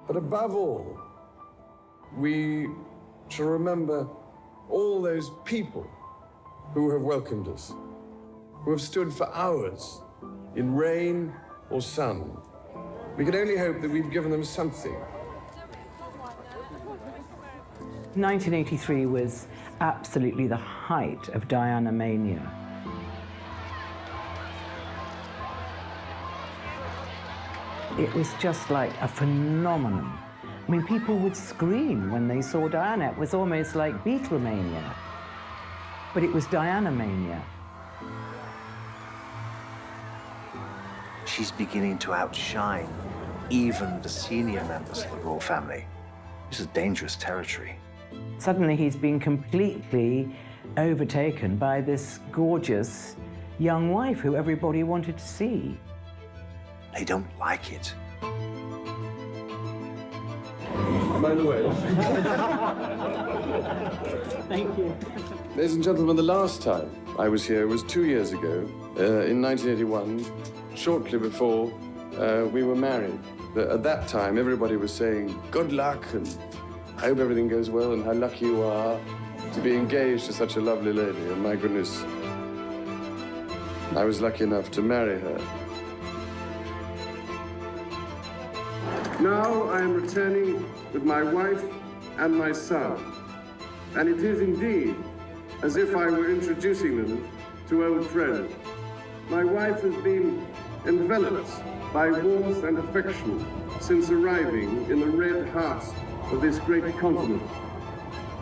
But above all, we shall remember all those people who have welcomed us, who have stood for hours in rain or sun. We can only hope that we've given them something. 1983 was absolutely the height of Diana mania. It was just like a phenomenon. I mean, people would scream when they saw Diana. It was almost like Beatlemania. But it was Diana mania. She's beginning to outshine even the senior members of the royal family. This is dangerous territory. Suddenly he's been completely overtaken by this gorgeous young wife who everybody wanted to see. They don't like it. By the way. Thank you. Ladies and gentlemen, the last time I was here was 2 years ago, in 1981, shortly before we were married. At that time, everybody was saying, good luck, and I hope everything goes well, and how lucky you are to be engaged to such a lovely lady, and my goodness, I was lucky enough to marry her. Now I am returning with my wife and my son, and it is indeed as if I were introducing them to old friends. My wife has been enveloped by warmth and affection since arriving in the red heart of this great continent,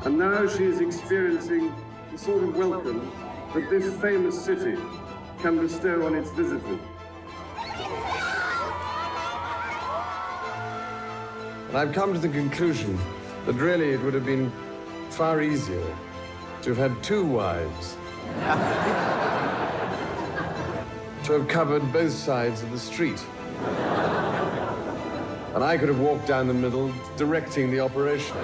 and now she is experiencing the sort of welcome that this famous city can bestow on its visitors. And I've come to the conclusion that really it would have been far easier to have had 2 wives, to have covered both sides of the street. And I could have walked down the middle, directing the operation.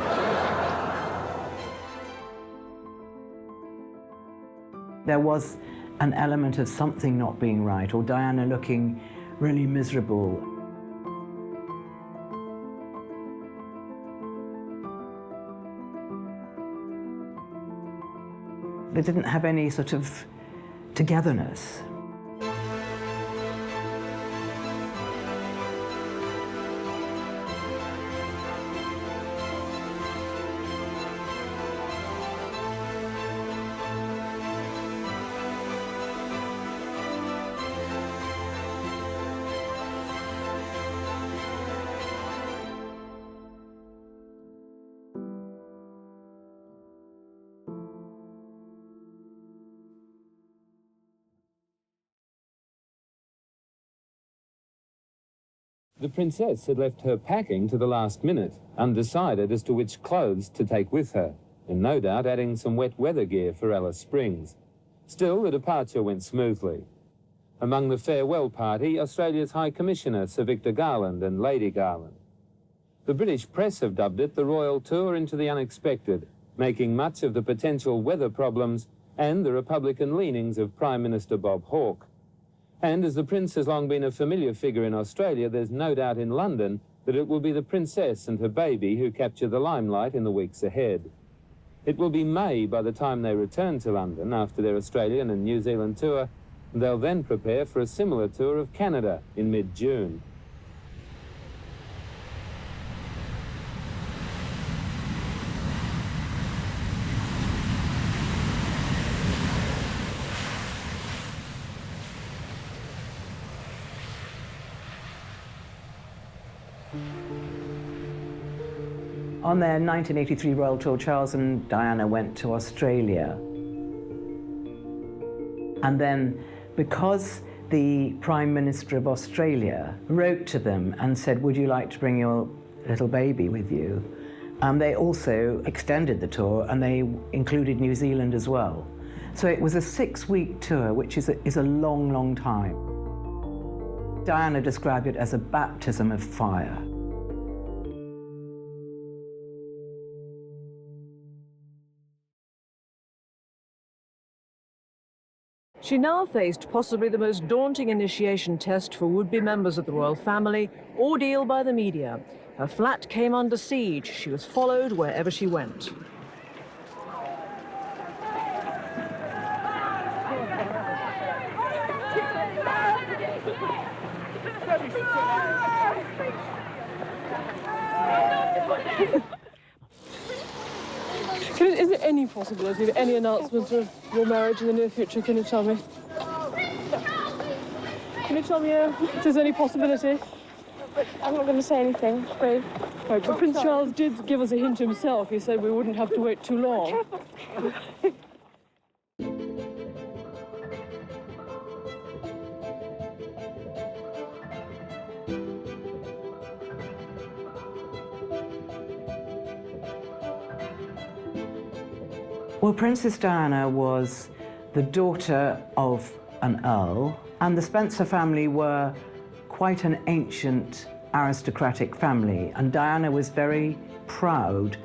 There was an element of something not being right, or Diana looking really miserable. They didn't have any sort of togetherness. The princess had left her packing to the last minute, undecided as to which clothes to take with her, and no doubt adding some wet weather gear for Alice Springs. Still, the departure went smoothly. Among the farewell party, Australia's High Commissioner Sir Victor Garland and Lady Garland. The British press have dubbed it the Royal Tour into the Unexpected, making much of the potential weather problems and the Republican leanings of Prime Minister Bob Hawke. And as the Prince has long been a familiar figure in Australia, there's no doubt in London that it will be the Princess and her baby who capture the limelight in the weeks ahead. It will be May by the time they return to London after their Australian and New Zealand tour. They'll then prepare for a similar tour of Canada in mid-June. On their 1983 Royal Tour, Charles and Diana went to Australia. And then, because the Prime Minister of Australia wrote to them and said, would you like to bring your little baby with you? They also extended the tour, and they included New Zealand as well. So it was a 6-week tour, which is a long, long time. Diana described it as a baptism of fire. She now faced possibly the most daunting initiation test for would-be members of the royal family, ordeal by the media. Her flat came under siege. She was followed wherever she went. Is there any possibility of any announcement of your marriage in the near future? Can you tell me? Can you tell me if there's any possibility? But I'm not going to say anything, afraid. Right, but Prince Charles did give us a hint himself. He said we wouldn't have to wait too long. Well, Princess Diana was the daughter of an earl, and the Spencer family were quite an ancient aristocratic family, and Diana was very proud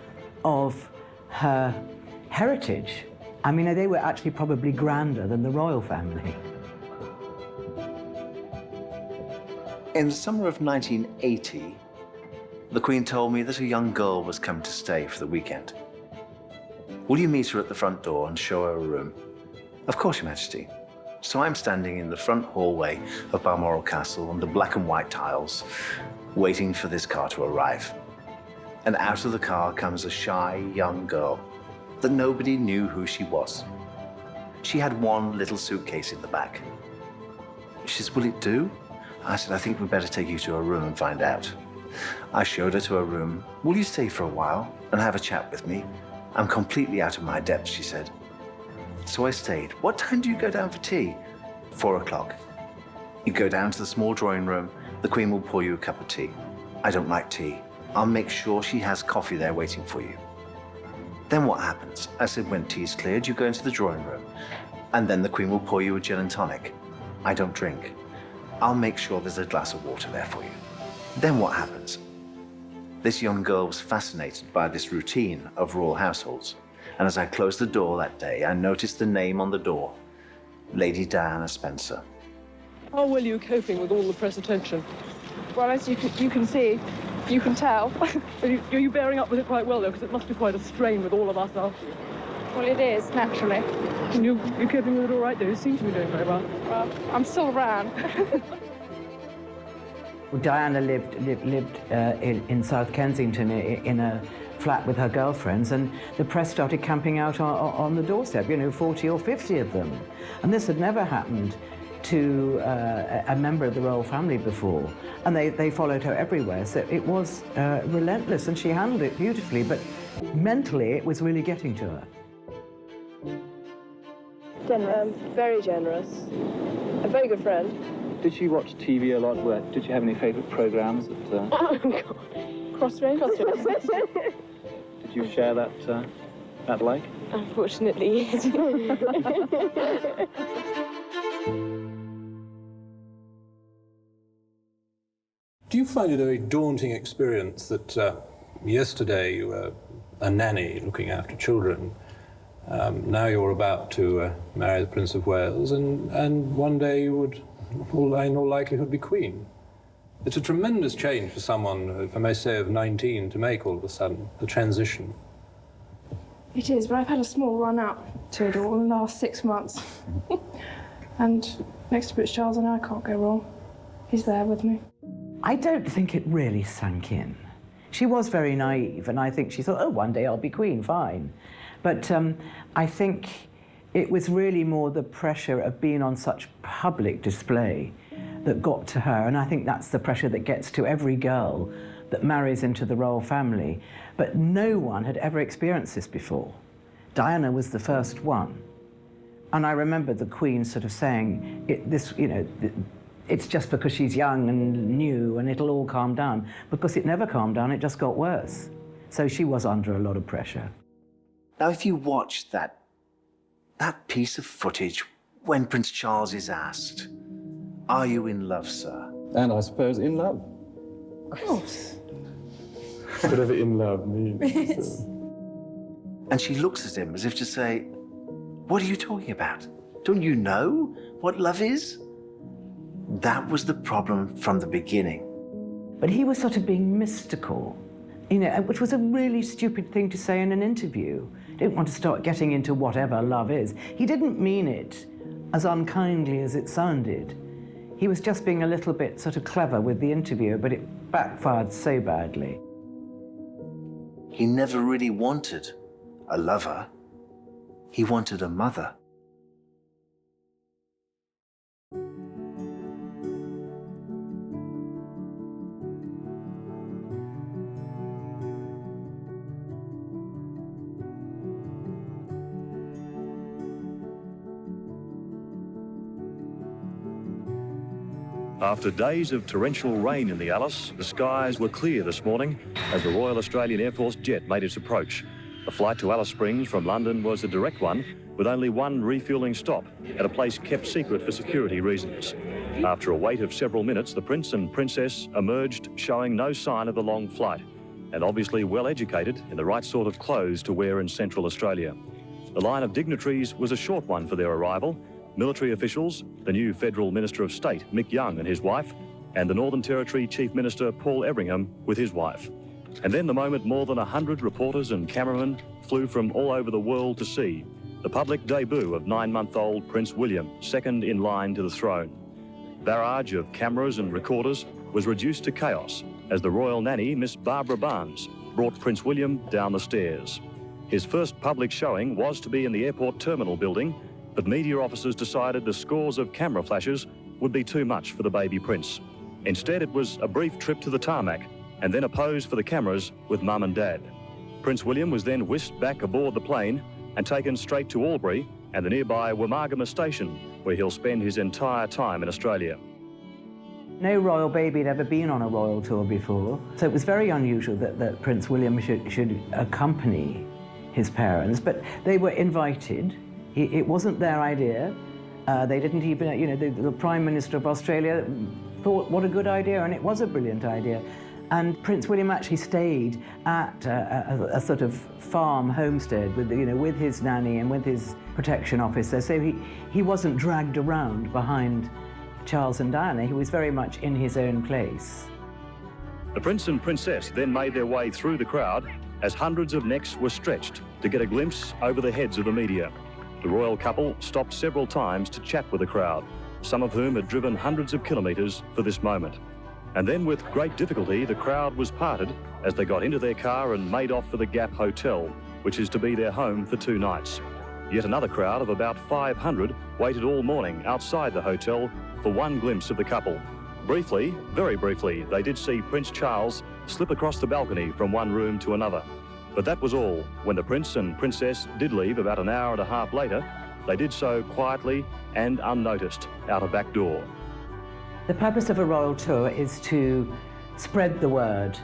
of her heritage. I mean, they were actually probably grander than the royal family. In the summer of 1980, the Queen told me that a young girl was coming to stay for the weekend. Will you meet her at the front door and show her a room? Of course, Your Majesty. So I'm standing in the front hallway of Balmoral Castle under black and white tiles, waiting for this car to arrive. And out of the car comes a shy young girl that nobody knew who she was. She had one little suitcase in the back. She says, "Will it do?" I said, "I think we'd better take you to her room and find out." I showed her to her room. "Will you stay for a while and have a chat with me? I'm completely out of my depth," she said. So I stayed. "What time do you go down for tea?" 4 o'clock. You go down to the small drawing room. The Queen will pour you a cup of tea. I don't like tea. I'll make sure she has coffee there waiting for you. Then what happens? I said, when tea's cleared, you go into the drawing room. And then the Queen will pour you a gin and tonic. I don't drink. I'll make sure there's a glass of water there for you. Then what happens? This young girl was fascinated by this routine of royal households. And as I closed the door that day, I noticed the name on the door, Lady Diana Spencer. How well are you coping with all the press attention? Well, as you can see, you can tell. Are you bearing up with it quite well, though? Because it must be quite a strain with all of us after you. Well, it is, naturally. And you're coping with it all right, though? You seem to be doing very well. Well, I'm still around. Diana lived in South Kensington in a flat with her girlfriends, and the press started camping out on the doorstep, 40 or 50 of them. And this had never happened to a member of the royal family before. And they followed her everywhere, so it was relentless, and she handled it beautifully, but mentally it was really getting to her. Generous. Very generous. A very good friend. Did she watch TV a lot? Did she have any favourite programmes? Oh, God. Crossroads. Did you share that like? Unfortunately, yes. Do you find it a very daunting experience that yesterday you were a nanny looking after children, now you're about to marry the Prince of Wales, and one day you would, in all likelihood, be Queen? It's a tremendous change for someone, if I may say, of 19 to make all of a sudden, the transition. It is, but I've had a small run up to it all in the last 6 months. And next to Prince Charles and I can't go wrong. He's there with me. I don't think it really sank in. She was very naive, and I think she thought, oh, one day I'll be Queen, fine. But I think it was really more the pressure of being on such public display that got to her, and I think that's the pressure that gets to every girl that marries into the royal family. But no one had ever experienced this before. Diana was the first one. And I remember the Queen sort of saying, it's just because she's young and new and it'll all calm down. Because it never calmed down, it just got worse. So she was under a lot of pressure. Now, if you watch that piece of footage when Prince Charles is asked, "Are you in love, sir?" And I suppose in love. Of course. Whatever in love means. And she looks at him as if to say, "What are you talking about? Don't you know what love is? That was the problem from the beginning. But he was sort of being mystical, you know, which was a really stupid thing to say in an interview. He didn't want to start getting into whatever love is. He didn't mean it as unkindly as it sounded. He was just being a little bit sort of clever with the interview, but it backfired so badly. He never really wanted a lover. He wanted a mother. After days of torrential rain in the Alice, the skies were clear this morning as the Royal Australian Air Force jet made its approach. The flight to Alice Springs from London was a direct one, with only one refuelling stop at a place kept secret for security reasons. After a wait of several minutes, the Prince and Princess emerged showing no sign of the long flight, and obviously well educated in the right sort of clothes to wear in Central Australia. The line of dignitaries was a short one for their arrival. Military officials, the new Federal Minister of State, Mick Young, and his wife, and the Northern Territory Chief Minister, Paul Everingham, with his wife. And then the moment more than 100 reporters and cameramen flew from all over the world to see the public debut of 9-month-old Prince William, second in line to the throne. Barrage of cameras and recorders was reduced to chaos as the royal nanny, Miss Barbara Barnes, brought Prince William down the stairs. His first public showing was to be in the airport terminal building, but media officers decided the scores of camera flashes would be too much for the baby prince. Instead, it was a brief trip to the tarmac and then a pose for the cameras with Mum and Dad. Prince William was then whisked back aboard the plane and taken straight to Albury and the nearby Womargama station, where he'll spend his entire time in Australia. No royal baby had ever been on a royal tour before, so it was very unusual that Prince William should accompany his parents, but they were invited. It wasn't their idea. They didn't even, you know, the Prime Minister of Australia thought what a good idea, and it was a brilliant idea. And Prince William actually stayed at a sort of farm homestead with, you know, with his nanny and with his protection officer. So he wasn't dragged around behind Charles and Diana. He was very much in his own place. The Prince and Princess then made their way through the crowd as hundreds of necks were stretched to get a glimpse over the heads of the media. The royal couple stopped several times to chat with the crowd, some of whom had driven hundreds of kilometres for this moment. And then with great difficulty, the crowd was parted as they got into their car and made off for the Gap Hotel, which is to be their home for 2 nights. Yet another crowd of about 500 waited all morning outside the hotel for one glimpse of the couple. Briefly, very briefly, they did see Prince Charles slip across the balcony from one room to another. But that was all. When the Prince and Princess did leave about an hour and a half later, they did so quietly and unnoticed out a back door. The purpose of a royal tour is to spread the word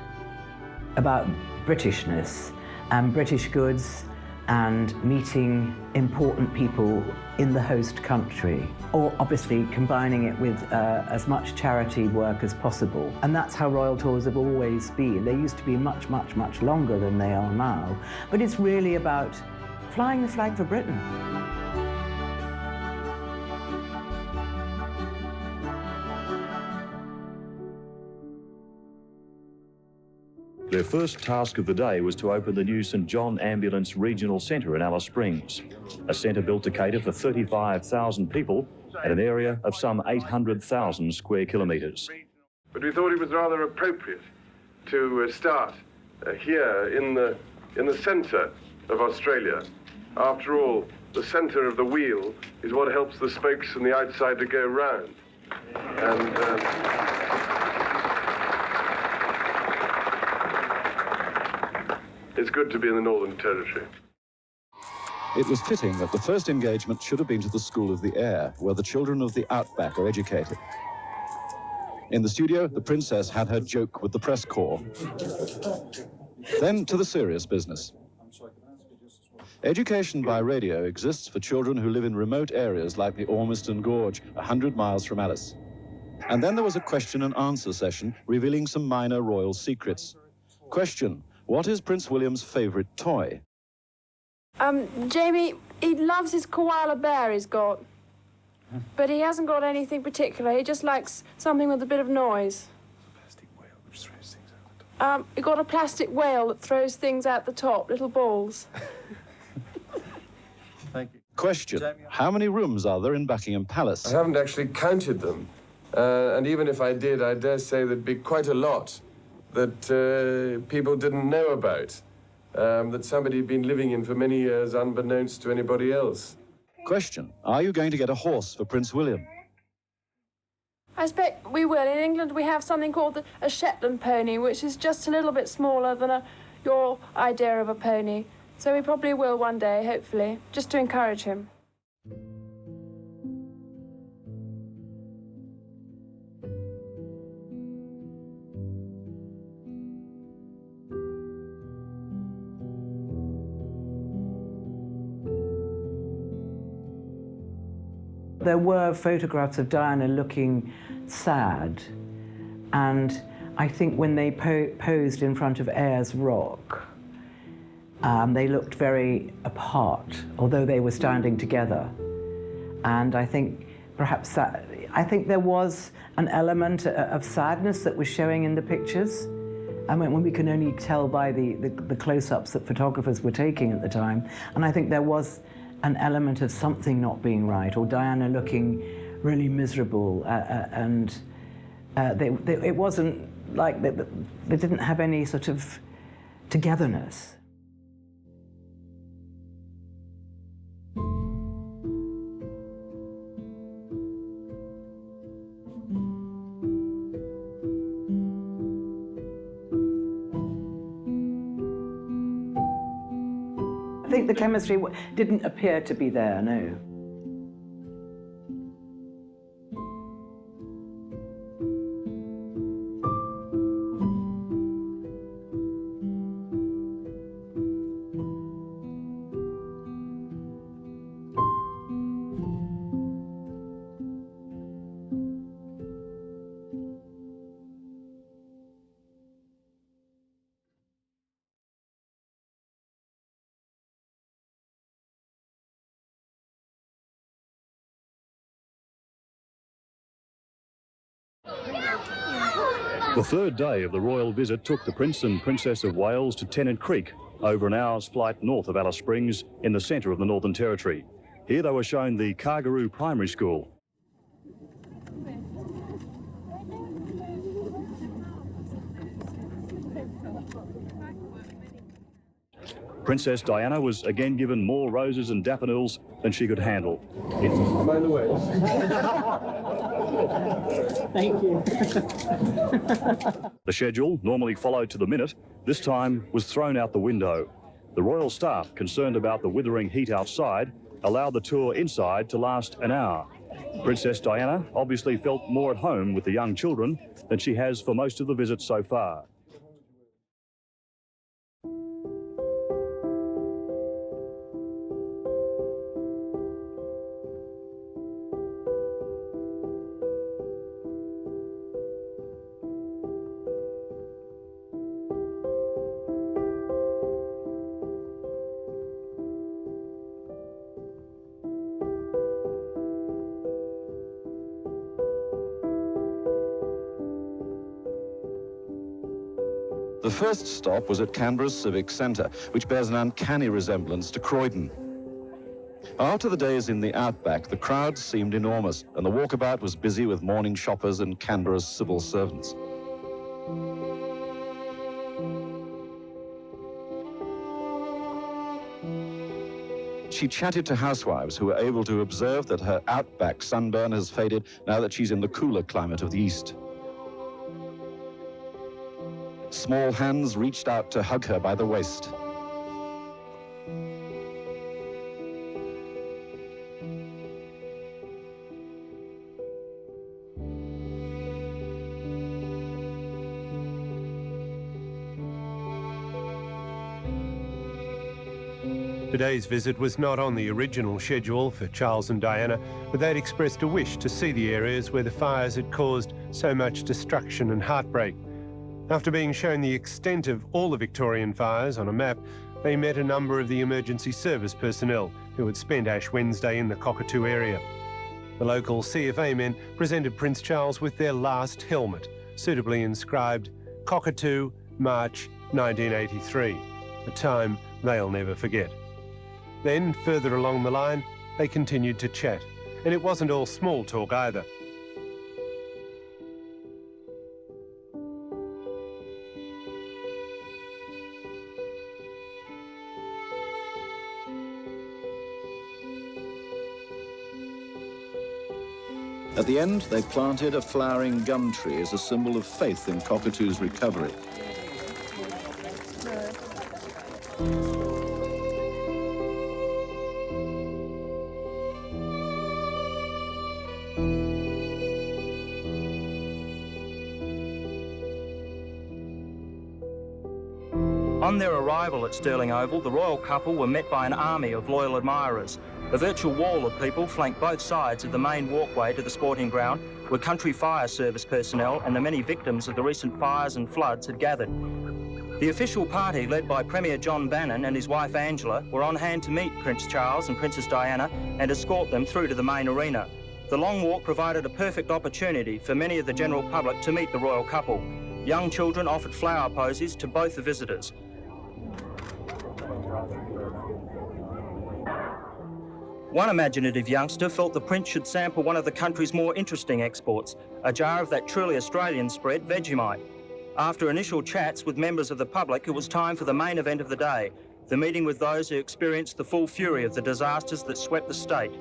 about Britishness and British goods and meeting important people in the host country, or obviously combining it with as much charity work as possible. And that's how royal tours have always been. They used to be much, much, much longer than they are now. But it's really about flying the flag for Britain. Their first task of the day was to open the new St John Ambulance Regional Centre in Alice Springs, a centre built to cater for 35,000 people at an area of some 800,000 square kilometres. But we thought it was rather appropriate to start here in the centre of Australia. After all, the centre of the wheel is what helps the spokes on the outside to go round. And it's good to be in the Northern Territory. It was fitting that the first engagement should have been to the School of the Air, where the children of the outback are educated. In the studio, the Princess had her joke with the press corps. Then to the serious business. Education by radio exists for children who live in remote areas like the Ormiston Gorge, 100 miles from Alice. And then there was a question and answer session revealing some minor royal secrets. Question: what is Prince William's favourite toy? Jamie, he loves his koala bear he's got. But he hasn't got anything particular. He just likes something with a bit of noise. Plastic whale which throws things out the top. He got a plastic whale that throws things out the top, little balls. Thank you. Question: how many rooms are there in Buckingham Palace? I haven't actually counted them. And even if I did, I dare say there'd be quite a lot that people didn't know about, that somebody had been living in for many years unbeknownst to anybody else. Question: are you going to get a horse for Prince William? I expect we will. In England, we have something called a Shetland pony, which is just a little bit smaller than your idea of a pony. So we probably will one day, hopefully, just to encourage him. There were photographs of Diana looking sad, and I think when they posed in front of Ayers Rock, they looked very apart, although they were standing together. And I think perhaps there was an element of sadness that was showing in the pictures. I mean, when we can only tell by the close-ups that photographers were taking at the time. And I think there was an element of something not being right, or Diana looking really miserable, and it wasn't like they didn't have any sort of togetherness. I think the chemistry didn't appear to be there, no. The third day of the royal visit took the Prince and Princess of Wales to Tennant Creek, over an hour's flight north of Alice Springs in the centre of the Northern Territory. Here they were shown the Kargaroo Primary School. Princess Diana was again given more roses and daffodils than she could handle. By the way. Thank you. The schedule, normally followed to the minute, this time was thrown out the window. The royal staff, concerned about the withering heat outside, allowed the tour inside to last an hour. Princess Diana obviously felt more at home with the young children than she has for most of the visit so far. The first stop was at Canberra's Civic Centre, which bears an uncanny resemblance to Croydon. After the days in the outback, the crowds seemed enormous, and the walkabout was busy with morning shoppers and Canberra's civil servants. She chatted to housewives who were able to observe that her outback sunburn has faded now that she's in the cooler climate of the east. Small hands reached out to hug her by the waist. Today's visit was not on the original schedule for Charles and Diana, but they'd expressed a wish to see the areas where the fires had caused so much destruction and heartbreak. After being shown the extent of all the Victorian fires on a map, they met a number of the emergency service personnel who had spent Ash Wednesday in the Cockatoo area. The local CFA men presented Prince Charles with their last helmet, suitably inscribed Cockatoo, March 1983, a time they'll never forget. Then, further along the line, they continued to chat, and it wasn't all small talk either. At the end, they planted a flowering gum tree as a symbol of faith in Cockatoo's recovery. On their arrival at Stirling Oval, the royal couple were met by an army of loyal admirers. A virtual wall of people flanked both sides of the main walkway to the sporting ground, where country fire service personnel and the many victims of the recent fires and floods had gathered. The official party, led by Premier John Bannon and his wife Angela, were on hand to meet Prince Charles and Princess Diana and escort them through to the main arena. The long walk provided a perfect opportunity for many of the general public to meet the royal couple. Young children offered flower posies to both the visitors. One imaginative youngster felt the Prince should sample one of the country's more interesting exports, a jar of that truly Australian spread, Vegemite. After initial chats with members of the public, it was time for the main event of the day, the meeting with those who experienced the full fury of the disasters that swept the state.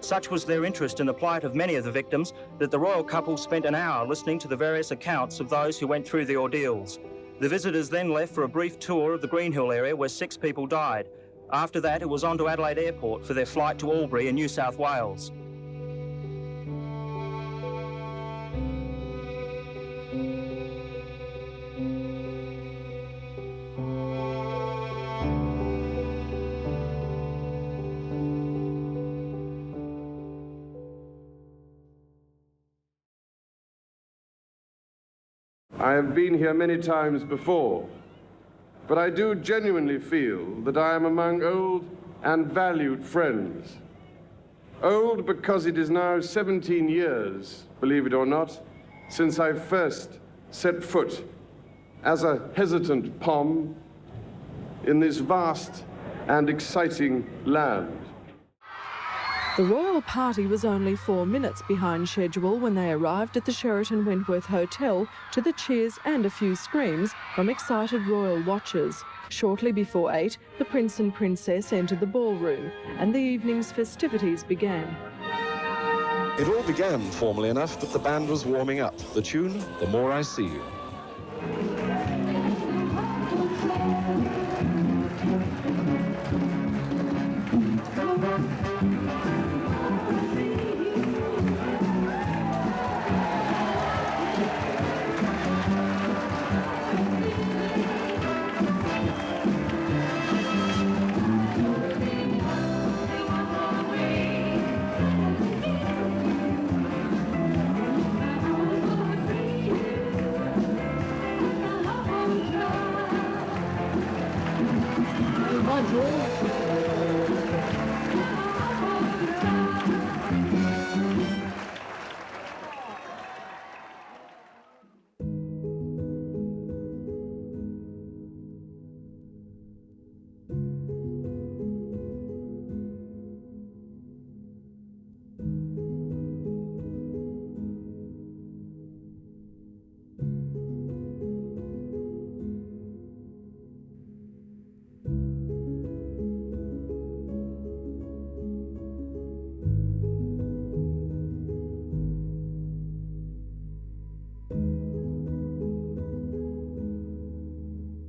Such was their interest in the plight of many of the victims that the royal couple spent an hour listening to the various accounts of those who went through the ordeals. The visitors then left for a brief tour of the Greenhill area where 6 people died. After that, it was on to Adelaide Airport for their flight to Albury in New South Wales. I have been here many times before, but I do genuinely feel that I am among old and valued friends. Old because it is now 17 years, believe it or not, since I first set foot as a hesitant Pom in this vast and exciting land. The royal party was only 4 minutes behind schedule when they arrived at the Sheraton Wentworth Hotel to the cheers and a few screams from excited royal watchers. Shortly before 8, the Prince and Princess entered the ballroom and the evening's festivities began. It all began formally enough, but the band was warming up. The tune, The More I See You.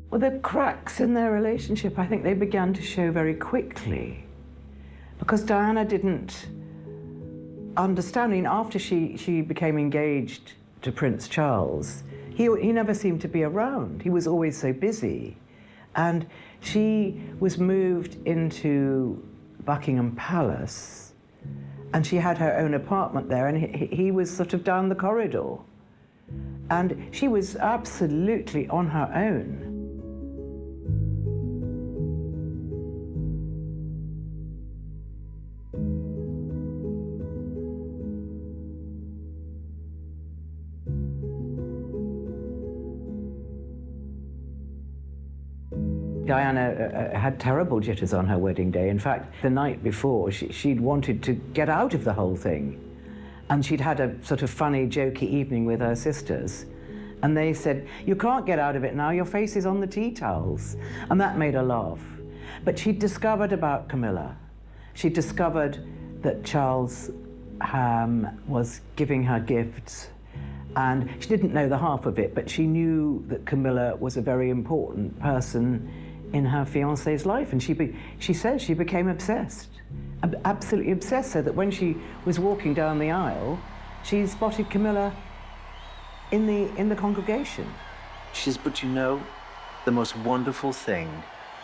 Well, the cracks in their relationship, I think they began to show very quickly, because Diana didn't understand. I mean, after she became engaged to Prince Charles, he never seemed to be around. He was always so busy. And she was moved into Buckingham Palace, and she had her own apartment there, and he was sort of down the corridor. And she was absolutely on her own. Diana had terrible jitters on her wedding day. In fact, the night before, she'd wanted to get out of the whole thing. And she'd had a sort of funny, jokey evening with her sisters. And they said, "You can't get out of it now, your face is on the tea towels." And that made her laugh. But she'd discovered about Camilla. She'd discovered that Charles was giving her gifts. And she didn't know the half of it, but she knew that Camilla was a very important person in her fiancé's life. And she said she became obsessed, absolutely obsessed, so that when she was walking down the aisle, she spotted Camilla in the congregation. She says, "But you know, the most wonderful thing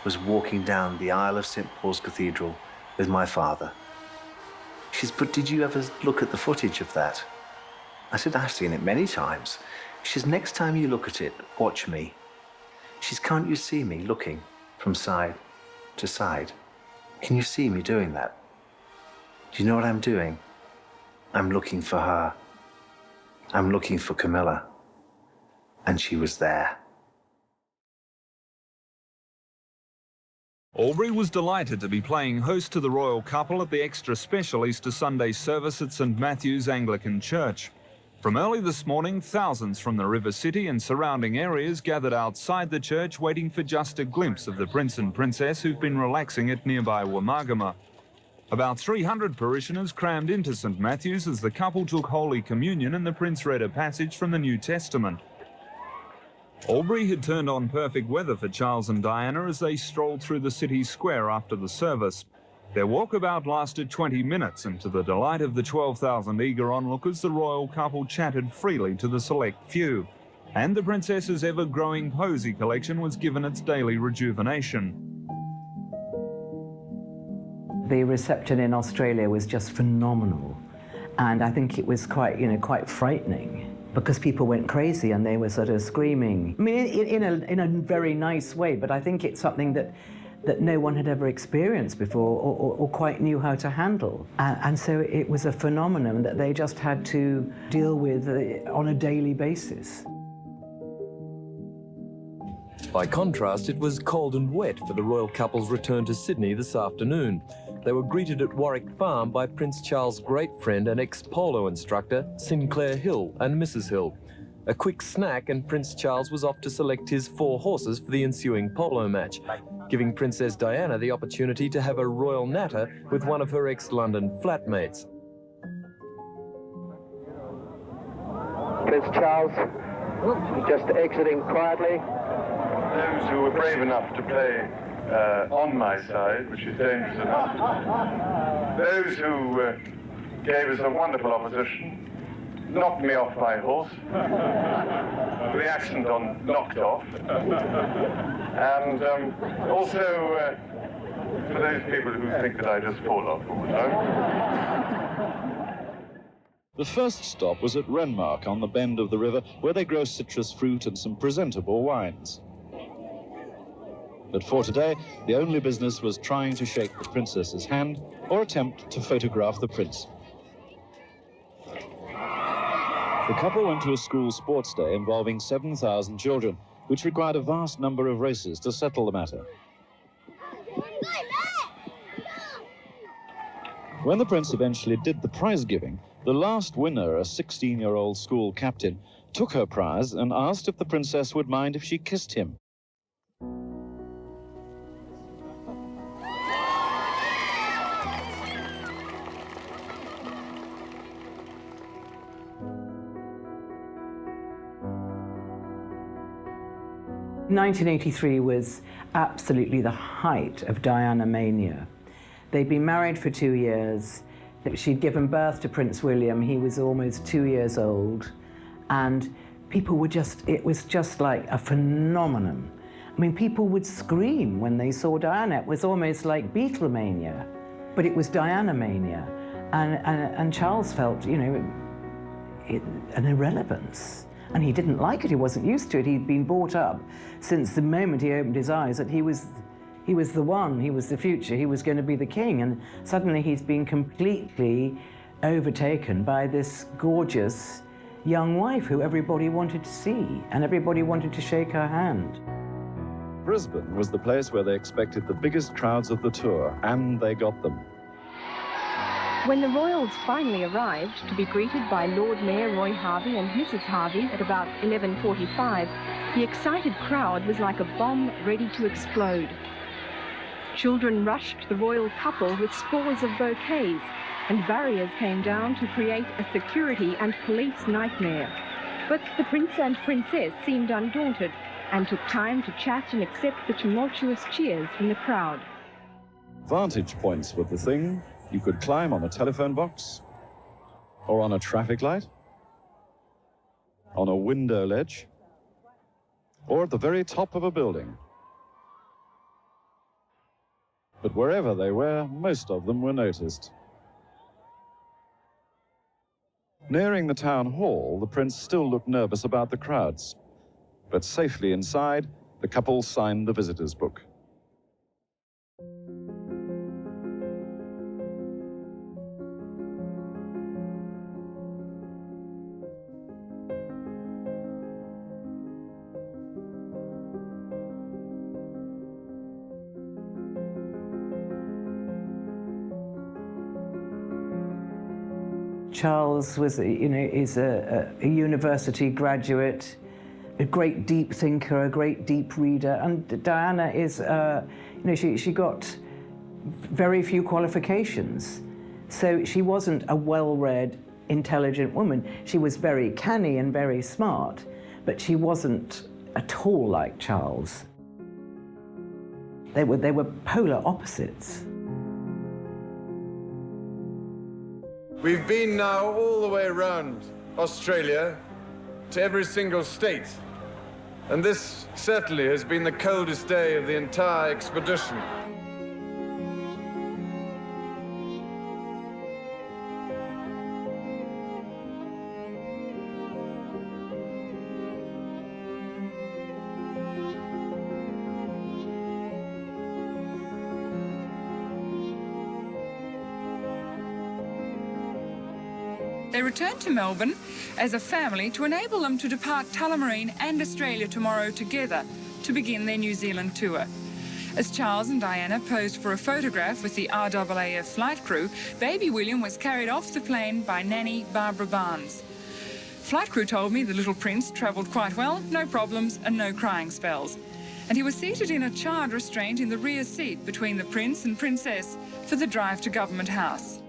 was walking down the aisle of St. Paul's Cathedral with my father." She says, "But did you ever look at the footage of that?" I said, "I've seen it many times." She says, "Next time you look at it, watch me." She says, "Can't you see me looking from side to side? Can you see me doing that? Do you know what I'm doing? I'm looking for her. I'm looking for Camilla." And she was there. Albury was delighted to be playing host to the royal couple at the extra special Easter Sunday service at St Matthew's Anglican Church. From early this morning, thousands from the River City and surrounding areas gathered outside the church waiting for just a glimpse of the Prince and Princess who've been relaxing at nearby Wamagama. About 300 parishioners crammed into St Matthew's as the couple took Holy Communion and the Prince read a passage from the New Testament. Albury had turned on perfect weather for Charles and Diana as they strolled through the city square after the service. Their walkabout lasted 20 minutes, and to the delight of the 12,000 eager onlookers, the royal couple chatted freely to the select few. And the princess's ever-growing posy collection was given its daily rejuvenation. The reception in Australia was just phenomenal. And I think it was quite frightening, because people went crazy and they were sort of screaming. I mean, in a very nice way, but I think it's something that no one had ever experienced before or quite knew how to handle. And so it was a phenomenon that they just had to deal with on a daily basis. By contrast, it was cold and wet for the royal couple's return to Sydney this afternoon. They were greeted at Warwick Farm by Prince Charles' great friend and ex-polo instructor, Sinclair Hill and Mrs. Hill. A quick snack and Prince Charles was off to select his 4 horses for the ensuing polo match, giving Princess Diana the opportunity to have a royal natter with one of her ex-London flatmates. Prince Charles, just exiting quietly. Those who were brave enough to play on my side, which is dangerous enough. Those who gave us a wonderful opposition, knocked me off my horse, the accent on knocked off, and also for those people who think that I just fall off all the time. The first stop was at Renmark on the bend of the river, where they grow citrus fruit and some presentable wines. But for today, the only business was trying to shake the princess's hand or attempt to photograph the prince. The couple went to a school sports day involving 7,000 children, which required a vast number of races to settle the matter. When the prince eventually did the prize giving, the last winner, a 16-year-old school captain, took her prize and asked if the princess would mind if she kissed him. In 1983 was absolutely the height of Diana mania. They'd been married for 2 years. She'd given birth to Prince William. He was almost 2 years old. And people were it was just like a phenomenon. I mean, people would scream when they saw Diana. It was almost like Beatlemania. But it was Diana mania. And Charles felt, an irrelevance. And he didn't like it, he wasn't used to it. He'd been brought up since the moment he opened his eyes that he was the one, he was the future, he was going to be the king. And suddenly he's been completely overtaken by this gorgeous young wife who everybody wanted to see and everybody wanted to shake her hand. Brisbane was the place where they expected the biggest crowds of the tour, and they got them. When the royals finally arrived, to be greeted by Lord Mayor Roy Harvey and Mrs. Harvey at about 11:45, the excited crowd was like a bomb ready to explode. Children rushed the royal couple with scores of bouquets, and barriers came down to create a security and police nightmare. But the prince and princess seemed undaunted and took time to chat and accept the tumultuous cheers from the crowd. Vantage points were the thing. You could climb on a telephone box, or on a traffic light, on a window ledge, or at the very top of a building. But wherever they were, most of them were noticed. Nearing the town hall, the prince still looked nervous about the crowds. But safely inside, the couple signed the visitor's book. Charles was, is a university graduate, a great deep thinker, a great deep reader, and Diana is, she got very few qualifications, so she wasn't a well-read, intelligent woman. She was very canny and very smart, but she wasn't at all like Charles. They were polar opposites. We've been now all the way around Australia to every single state, and this certainly has been the coldest day of the entire expedition. They returned to Melbourne as a family to enable them to depart Tullamarine and Australia tomorrow together to begin their New Zealand tour. As Charles and Diana posed for a photograph with the RAAF flight crew, baby William was carried off the plane by nanny Barbara Barnes. Flight crew told me the little prince travelled quite well, no problems and no crying spells. And he was seated in a child restraint in the rear seat between the prince and princess for the drive to Government House.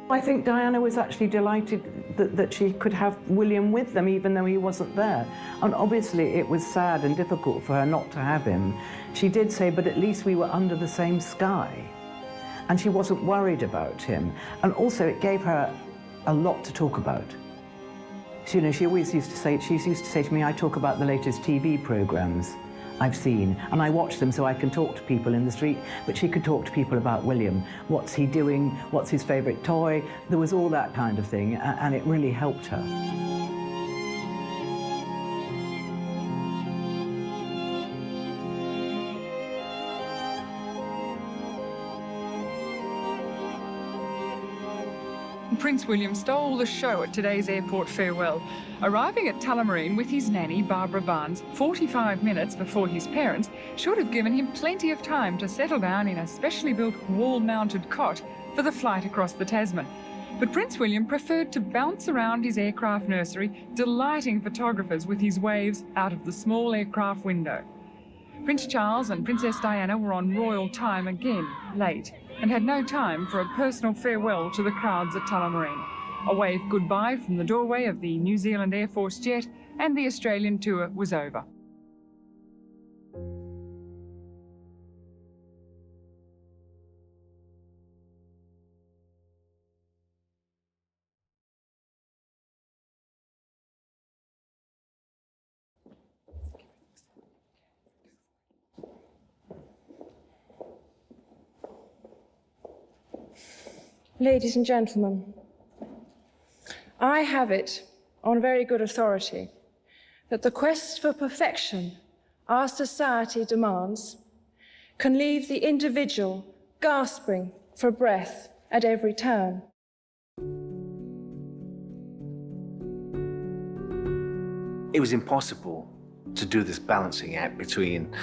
I think Diana was actually delighted that she could have William with them, even though he wasn't there. And obviously it was sad and difficult for her not to have him. She did say, but at least we were under the same sky. And she wasn't worried about him. And also it gave her a lot to talk about. She always used to say, to me, I talk about the latest TV programs I've seen, and I watch them so I can talk to people in the street, but she could talk to people about William. What's he doing? What's his favourite toy? There was all that kind of thing, and it really helped her. Prince William stole the show at today's airport farewell, arriving at Tullamarine with his nanny, Barbara Barnes, 45 minutes before his parents should have given him plenty of time to settle down in a specially built wall-mounted cot for the flight across the Tasman. But Prince William preferred to bounce around his aircraft nursery, delighting photographers with his waves out of the small aircraft window. Prince Charles and Princess Diana were on royal time again, late, and had no time for a personal farewell to the crowds at Tullamarine. A wave goodbye from the doorway of the New Zealand Air Force jet, and the Australian tour was over. Ladies and gentlemen, I have it on very good authority that the quest for perfection our society demands can leave the individual gasping for breath at every turn. It was impossible to do this balancing act between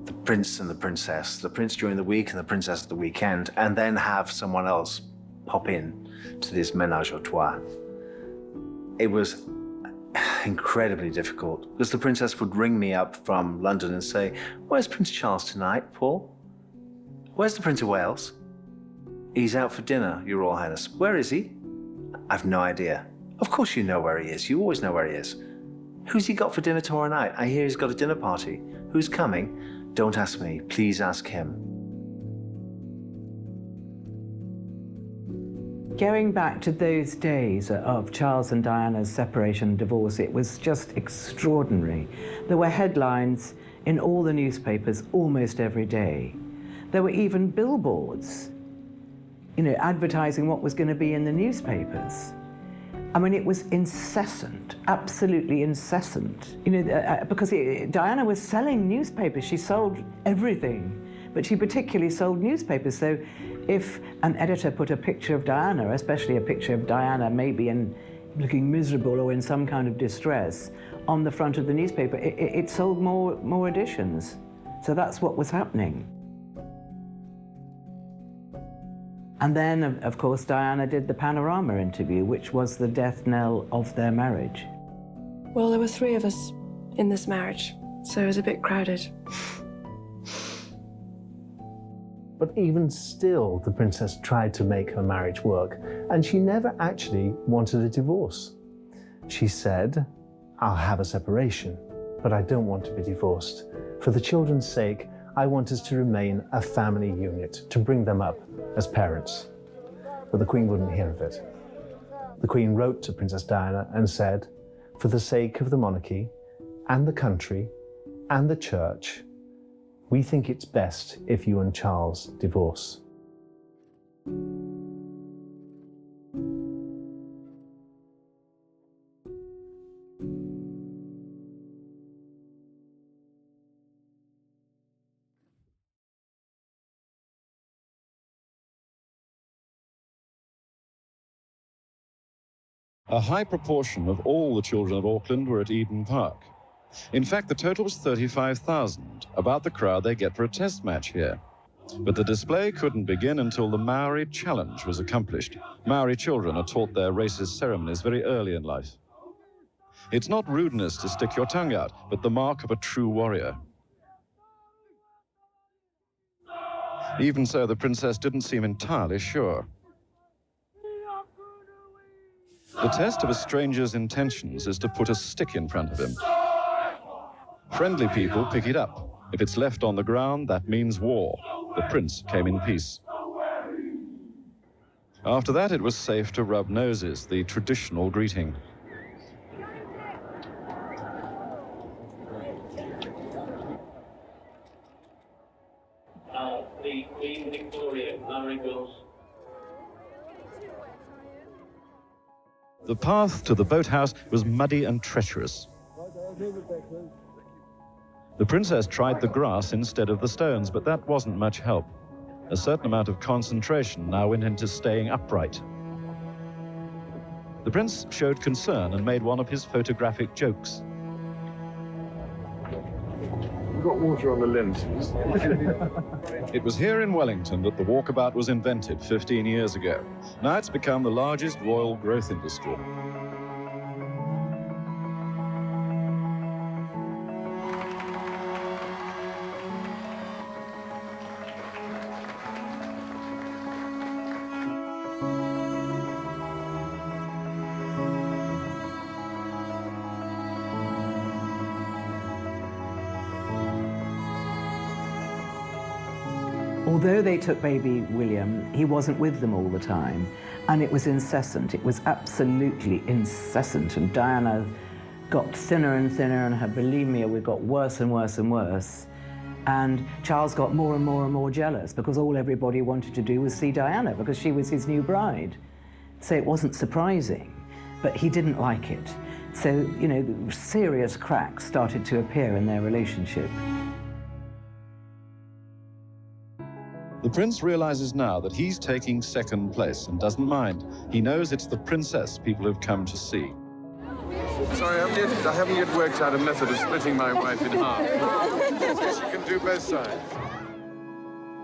the prince and the princess, the prince during the week and the princess at the weekend, and then have someone else pop in to this ménage à trois. It was incredibly difficult because the princess would ring me up from London and say, "Where's Prince Charles tonight, Paul? Where's the Prince of Wales? He's out for dinner, Your Royal Highness. Where is he? I've no idea." "Of course you know where he is. You always know where he is." "Who's he got for dinner tomorrow night? I hear he's got a dinner party. Who's coming?" "Don't ask me. Please ask him." Going back to those days of Charles and Diana's separation and divorce, it was just extraordinary. There were headlines in all the newspapers almost every day. There were even billboards, advertising what was going to be in the newspapers. I mean, it was incessant, absolutely incessant. Because Diana was selling newspapers. She sold everything, but she particularly sold newspapers. So if an editor put a picture of Diana, especially a picture of Diana maybe looking miserable or in some kind of distress, on the front of the newspaper, it sold more editions. So that's what was happening. And then, of course, Diana did the Panorama interview, which was the death knell of their marriage. Well, there were 3 of us in this marriage, so it was a bit crowded. But even still, the princess tried to make her marriage work, and she never actually wanted a divorce. She said, "I'll have a separation, but I don't want to be divorced. For the children's sake, I want us to remain a family unit, to bring them up as parents." But the Queen wouldn't hear of it. The Queen wrote to Princess Diana and said, "For the sake of the monarchy and the country and the church, we think it's best if you and Charles divorce." A high proportion of all the children of Auckland were at Eden Park. In fact, the total was 35,000, about the crowd they get for a test match here. But the display couldn't begin until the Maori challenge was accomplished. Maori children are taught their racist ceremonies very early in life. It's not rudeness to stick your tongue out, but the mark of a true warrior. Even so, the princess didn't seem entirely sure. The test of a stranger's intentions is to put a stick in front of him. Friendly people pick it up. If it's left on the ground, that means war. The prince came in peace. After that, it was safe to rub noses, the traditional greeting. The Queen Victoria, Murray Girls. The path to the boathouse was muddy and treacherous. The princess tried the grass instead of the stones, but that wasn't much help. A certain amount of concentration now went into staying upright. The prince showed concern and made one of his photographic jokes. We've got water on the lenses. It was here in Wellington that the walkabout was invented 15 years ago. Now it's become the largest royal growth industry. Although they took baby William, he wasn't with them all the time, and it was incessant. It was absolutely incessant, and Diana got thinner and thinner, and her bulimia got worse and worse and worse. And Charles got more and more and more jealous because all everybody wanted to do was see Diana because she was his new bride. So it wasn't surprising, but he didn't like it. So, serious cracks started to appear in their relationship. The prince realizes now that he's taking second place and doesn't mind. He knows it's the princess people have come to see. Sorry, I haven't yet worked out a method of splitting my wife in half. She can do both sides.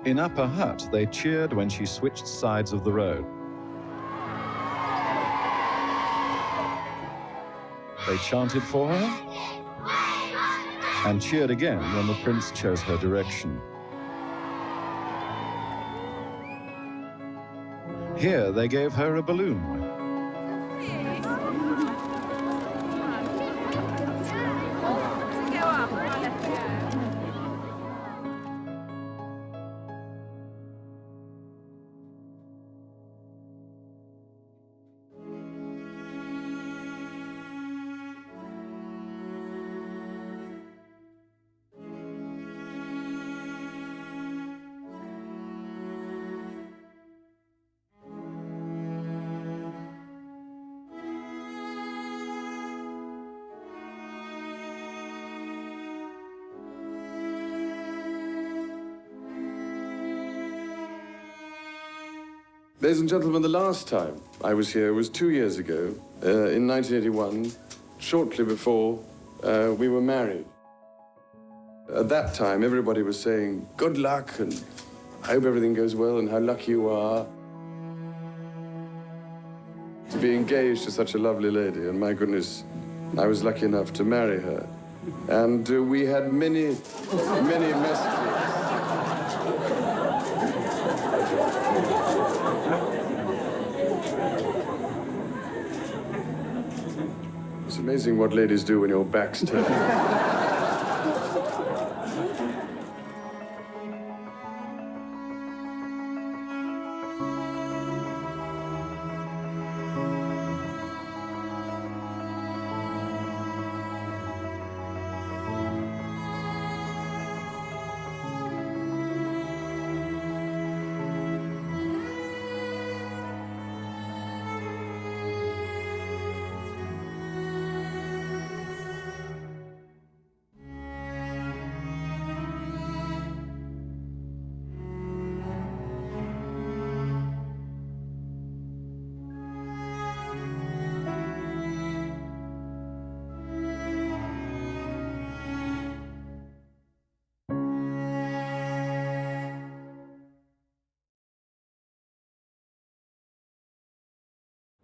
In Upper Hutt, they cheered when she switched sides of the road. They chanted for her and cheered again when the prince chose her direction. Here, they gave her a balloon. Ladies and gentlemen, the last time I was here was 2 years ago, in 1981, shortly before we were married. At that time, everybody was saying, good luck, and I hope everything goes well, and how lucky you are to be engaged to such a lovely lady. And my goodness, I was lucky enough to marry her. And we had many, many messages. It's amazing what ladies do when your back's turned.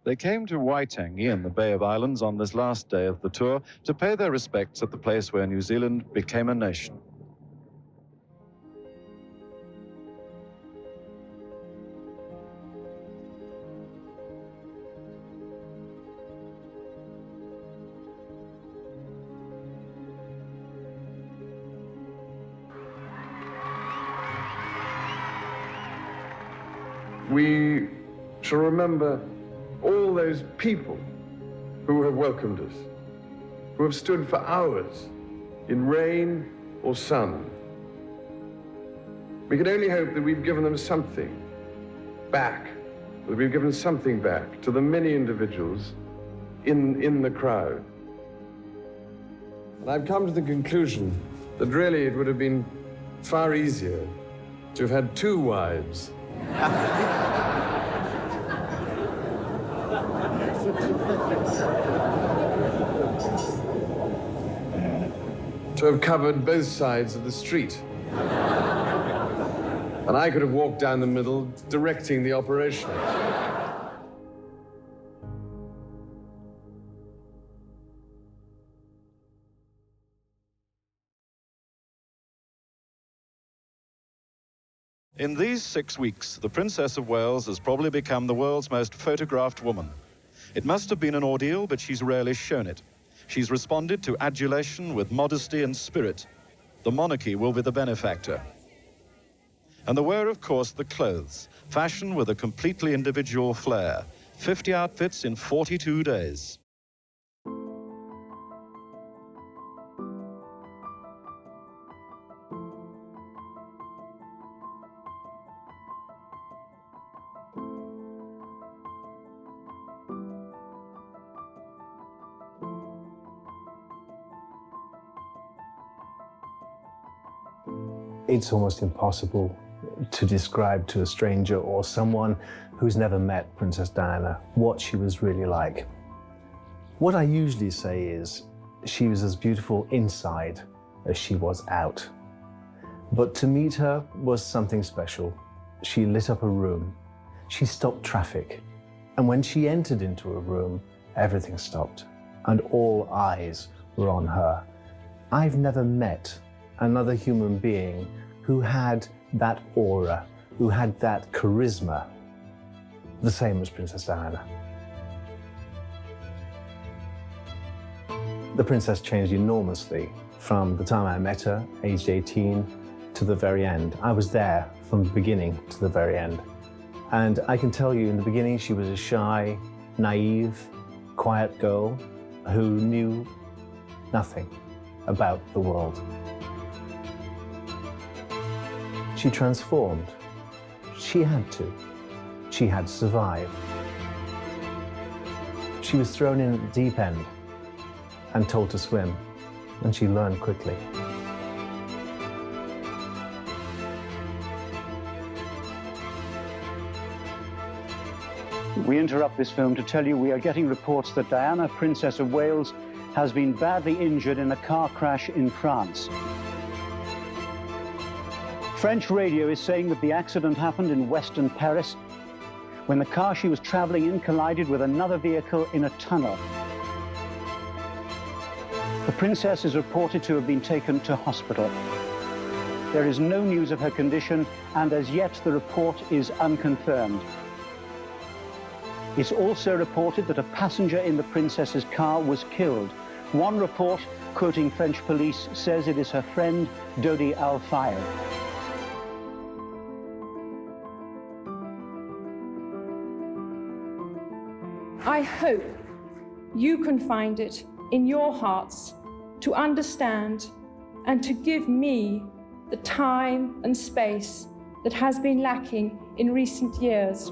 They came to Waitangi in the Bay of Islands on this last day of the tour to pay their respects at the place where New Zealand became a nation. We shall remember all those people who have welcomed us, who have stood for hours in rain or sun. We can only hope that we've given them something back, that we've given something back to the many individuals in the crowd. And I've come to the conclusion that really it would have been far easier to have had 2 wives. To have covered both sides of the street. And I could have walked down the middle, directing the operation. In these 6 weeks, the Princess of Wales has probably become the world's most photographed woman. It must have been an ordeal, but she's rarely shown it. She's responded to adulation with modesty and spirit. The monarchy will be the benefactor. And there were, of course, the clothes, fashion with a completely individual flair. 50 outfits in 42 days. It's almost impossible to describe to a stranger or someone who's never met Princess Diana what she was really like. What I usually say is she was as beautiful inside as she was out. But to meet her was something special. She lit up a room. She stopped traffic. And when she entered into a room, everything stopped, and all eyes were on her. I've never met another human being who had that aura, who had that charisma, the same as Princess Diana. The princess changed enormously from the time I met her, aged 18, to the very end. I was there from the beginning to the very end. And I can tell you, in the beginning, she was a shy, naive, quiet girl who knew nothing about the world. She transformed. She had to. She had to survive. She was thrown in at the deep end and told to swim, and she learned quickly. We interrupt this film to tell you we are getting reports that Diana, Princess of Wales, has been badly injured in a car crash in France. French radio is saying that the accident happened in western Paris when the car she was traveling in collided with another vehicle in a tunnel. The princess is reported to have been taken to hospital. There is no news of her condition, and as yet the report is unconfirmed. It's also reported that a passenger in the princess's car was killed. One report, quoting French police, says it is her friend, Dodi Al-Fayed. I hope you can find it in your hearts to understand and to give me the time and space that has been lacking in recent years.